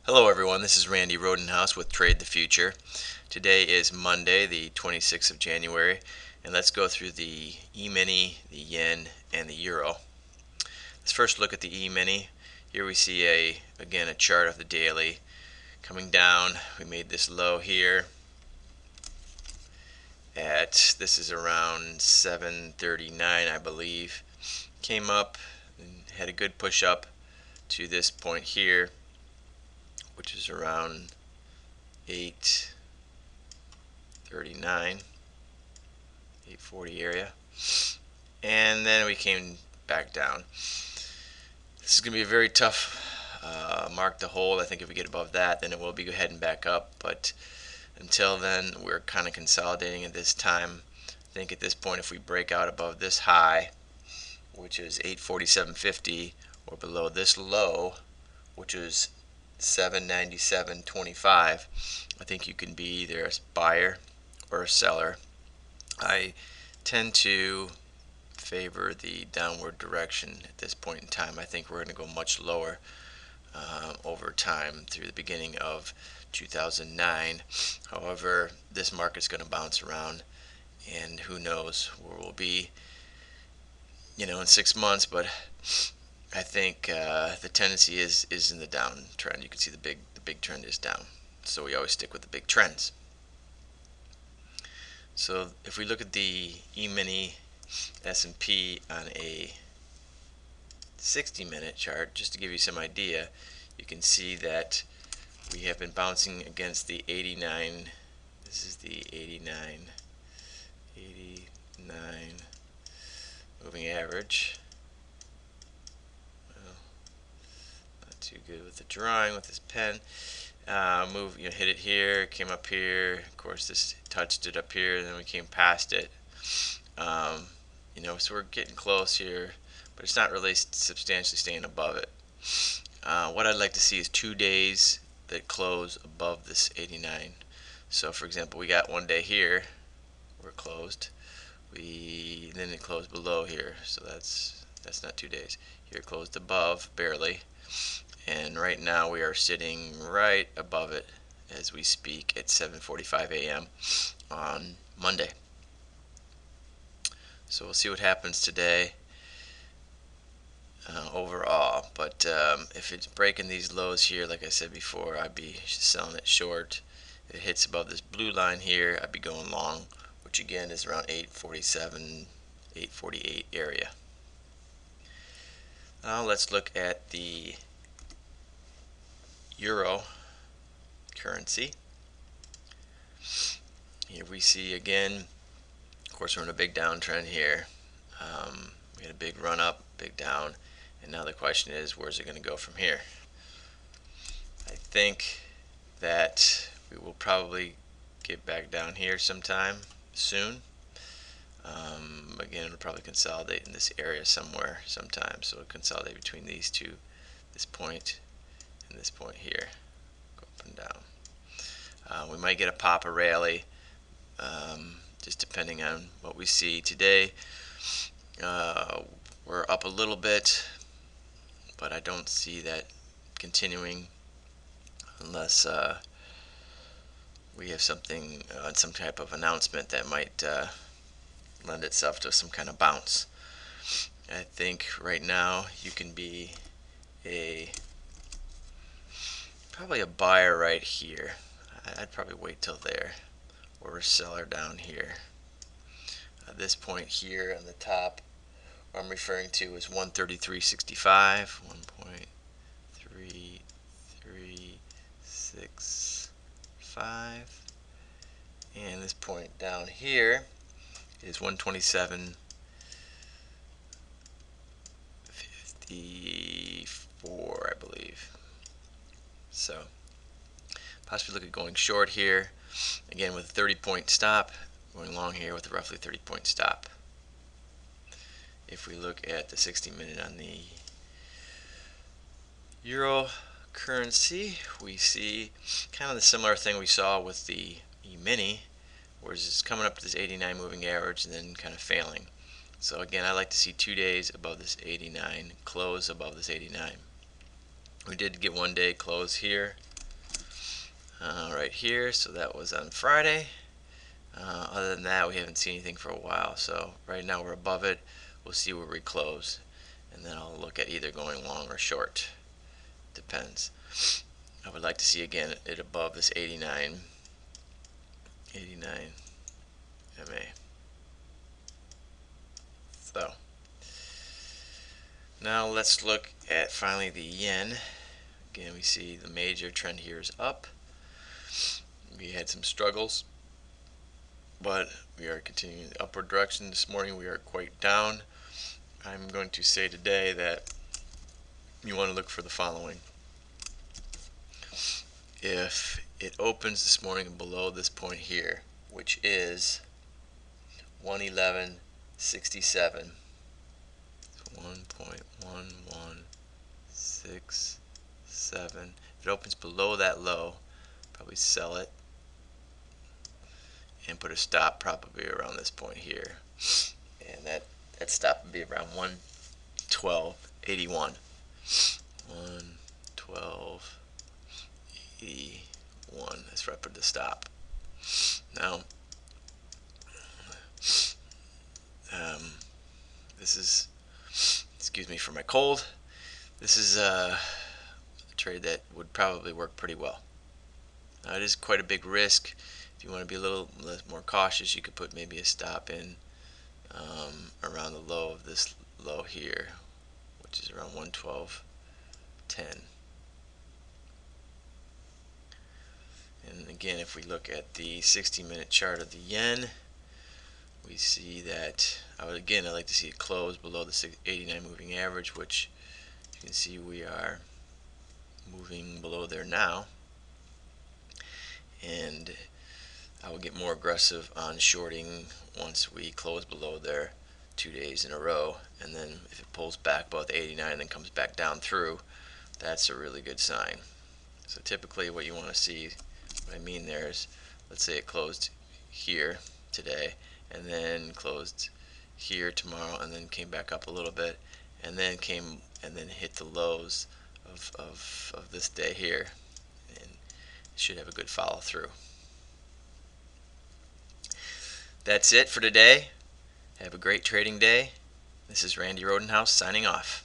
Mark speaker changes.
Speaker 1: Hello everyone, this is Randy Rodenhouse with Trade the Future. Today is Monday, the 26th of January, and let's go through the E-mini, the yen, and the euro. Let's first look at the E-mini. Here we see again a chart of the daily coming down. We made this low here this is around 739, I believe. Came up and had a good push up to this point here, which is around 839, 840 area, and then we came back down. This is going to be a very tough mark to hold. I think if we get above that, then it will be heading back up, but until then we're kind of consolidating at this time. I think at this point, if we break out above this high, which is 847.50, or below this low, which is 797.25, I think you can be either a buyer or a seller. I tend to favor the downward direction at this point in time. I think we're going to go much lower over time through the beginning of 2009. However, this market's going to bounce around, and who knows where we'll be in 6 months, but I think the tendency is in the downtrend. You can see the big trend is down, so we always stick with the big trends. So if we look at the E-mini S&P on a 60-minute chart, just to give you some idea, you can see that we have been bouncing against the 89. This is the 89 moving average. Well, not too good with the drawing with this pen. Hit it here, came up here. Of course, this touched it up here, and then we came past it. So we're getting close here, but it's not really substantially staying above it. What I'd like to see is 2 days that close above this 89. So, for example, we got one day here, we're closed. Then it closed below here, so that's not 2 days. Here it closed above barely, and right now we are sitting right above it as we speak at 7:45 a.m. on Monday. So we'll see what happens today overall, but if it's breaking these lows here, like I said before, I'd be selling it short. If it hits above this blue line here, I'd be going long, which again is around 847, 848 area. Now let's look at the euro currency. Here we see again, of course, we're in a big downtrend here. We had a big run up, big down, and now the question is, where's it going to go from here? I think that we will probably get back down here sometime soon. Again, it'll probably consolidate in this area somewhere sometime, so it'll consolidate between these two, this point and this point here, go up and down. We might get a pop, a rally, just depending on what we see today. We're up a little bit, but I don't see that continuing unless we have something, some type of announcement that might lend itself to some kind of bounce. I think right now you can be probably a buyer right here. I'd probably wait till there, or a seller down here. This point here on the top, what I'm referring to is 133.65, 1.3365, and this point down here is 127.54, I believe. So possibly look at going short here, again with a 30-point stop, going long here with a roughly 30-point stop. If we look at the 60-minute on the euro currency, we see kind of the similar thing we saw with the E-mini, whereas it's coming up to this 89 moving average and then kind of failing. So again, I like to see 2 days above this 89, close above this 89. We did get 1 day close here right here. So that was on Friday. Other than that, we haven't seen anything for a while. So right now we're above it. We'll see where we close, and then I'll look at either going long or short. Depends. I would like to see again it above this 89 MA. So now let's look at finally the yen. Again, we see the major trend here is up. We had some struggles, but we are continuing the upward direction. This morning we are quite down. I'm going to say today that you want to look for the following. If it opens this morning below this point here, which is 111.67, 1.1167, if it opens below that low, probably sell it and put a stop probably around this point here, and that stop would be around 112.81. 112.81. That's where I put the stop. Now, this is, excuse me for my cold, this is a trade that would probably work pretty well. Now, it is quite a big risk. If you want to be a little more cautious, you could put maybe a stop in around the low of this low here, which is around 112.10. And again, if we look at the 60-minute chart of the yen, we see that I'd like to see it close below the 89 moving average, which you can see we are moving below there now. And I will get more aggressive on shorting once we close below there 2 days in a row, and then if it pulls back above the 89 and then comes back down through, that's a really good sign. So typically what you want to see, what I mean there is, let's say it closed here today and then closed here tomorrow and then came back up a little bit and then hit the lows of this day here, and it should have a good follow through. That's it for today. Have a great trading day. This is Randy Rodenhouse signing off.